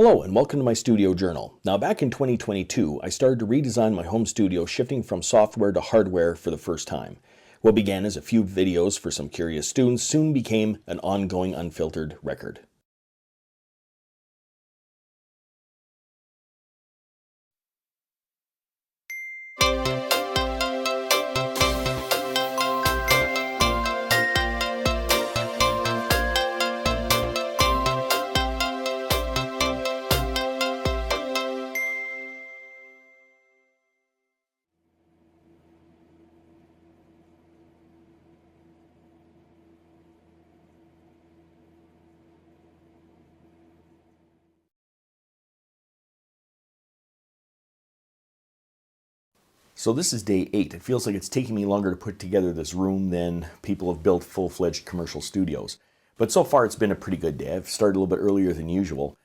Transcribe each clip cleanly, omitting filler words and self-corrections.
Hello and welcome to my studio journal. Now back in 2022, I started to redesign my home studio, shifting from software to hardware for the first time. What began as a few videos for some curious students soon became an ongoing unfiltered record. So this is day 8. It feels like it's taking me longer to put together this room than people have built full-fledged commercial studios. But so far it's been a pretty good day. I've started a little bit earlier than usual.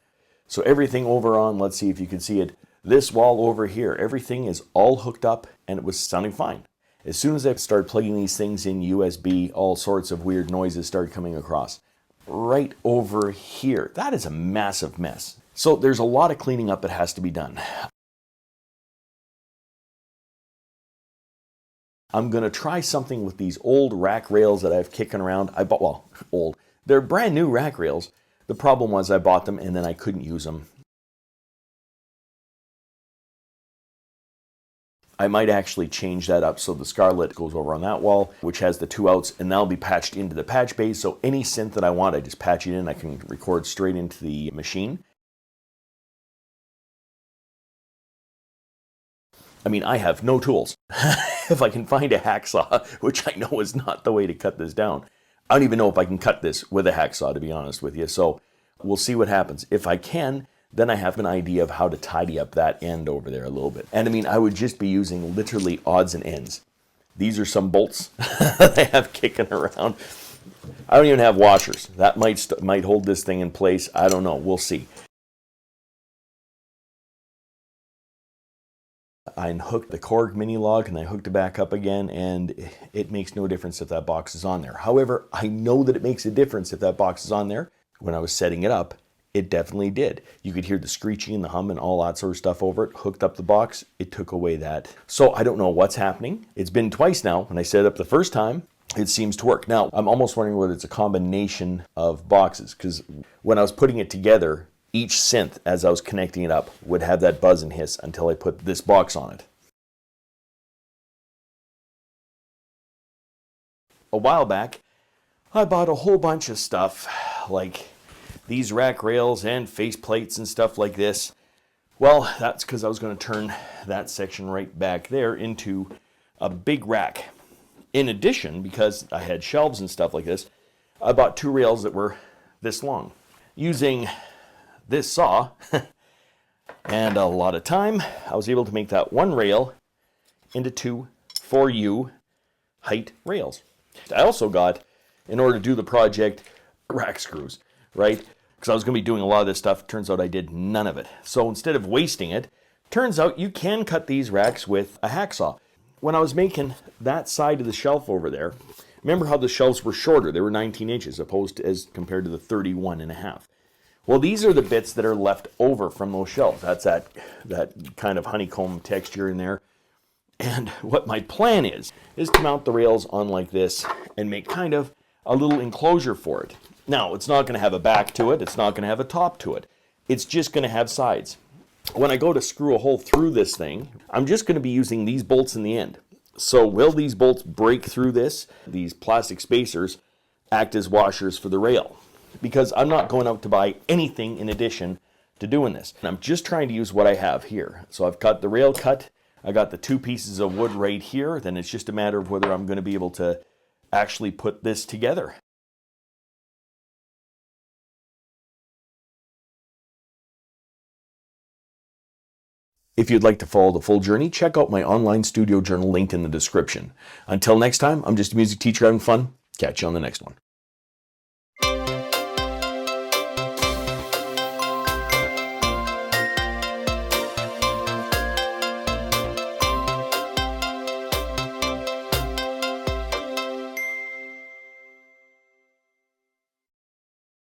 So everything over on, let's see if you can see it, this wall over here, everything is all hooked up and it was sounding fine. As soon as I started plugging these things in USB, all sorts of weird noises started coming across. Right over here, that is a massive mess. So there's a lot of cleaning up that has to be done. I'm going to try something with these old rack rails that I've kicking around. I bought, well, old. They're brand new rack rails. The problem was I bought them and then I couldn't use them. I might actually change that up so the Scarlet goes over on that wall, which has the 2 outs, and that'll be patched into the patch bay. So any synth that I want, I just patch it in. I can record straight into the machine. I mean, I have no tools. If I can find a hacksaw, which I know is not the way to cut this down. I don't even know if I can cut this with a hacksaw, to be honest with you. So we'll see what happens. If I can, then I have an idea of how to tidy up that end over there a little bit. And I mean, I would just be using literally odds and ends. These are some bolts they have kicking around. I don't even have washers. That might hold this thing in place. I don't know. We'll see. I unhooked the Korg mini log and I hooked it back up again, and it makes no difference if that box is on there. However, I know that it makes a difference if that box is on there. When I was setting it up, it definitely did. You could hear the screeching and the hum and all that sort of stuff over it. Hooked up the box, it took away that. So I don't know what's happening. It's been twice now. When I set it up the first time, it seems to work. Now, I'm almost wondering whether it's a combination of boxes, because when I was putting it together, each synth, as I was connecting it up, would have that buzz and hiss until I put this box on it. A while back, I bought a whole bunch of stuff, like these rack rails and face plates and stuff like this. Well, that's because I was going to turn that section right back there into a big rack. In addition, because I had shelves and stuff like this, I bought 2 rails that were this long. Using this saw and a lot of time, I was able to make that 1 rail into 2 4U height rails. I also got, in order to do the project, rack screws, right? Because I was going to be doing a lot of this stuff. Turns out I did none of it. So instead of wasting it, turns out you can cut these racks with a hacksaw. When I was making that side of the shelf over there, remember how the shelves were shorter? They were 19 inches opposed to, as compared to the 31.5. Well, these are the bits that are left over from those shelves. That's that kind of honeycomb texture in there. And what my plan is to mount the rails on like this and make kind of a little enclosure for it. Now, it's not going to have a back to it. It's not going to have a top to it. It's just going to have sides. When I go to screw a hole through this thing, I'm just going to be using these bolts in the end. So will these bolts break through this? These plastic spacers act as washers for the rail, because I'm not going out to buy anything in addition to doing this. And I'm just trying to use what I have here. So I've got the rail cut. I got the 2 pieces of wood right here. Then it's just a matter of whether I'm going to be able to actually put this together. If you'd like to follow the full journey, check out my online studio journal linked in the description. Until next time, I'm just a music teacher having fun. Catch you on the next one.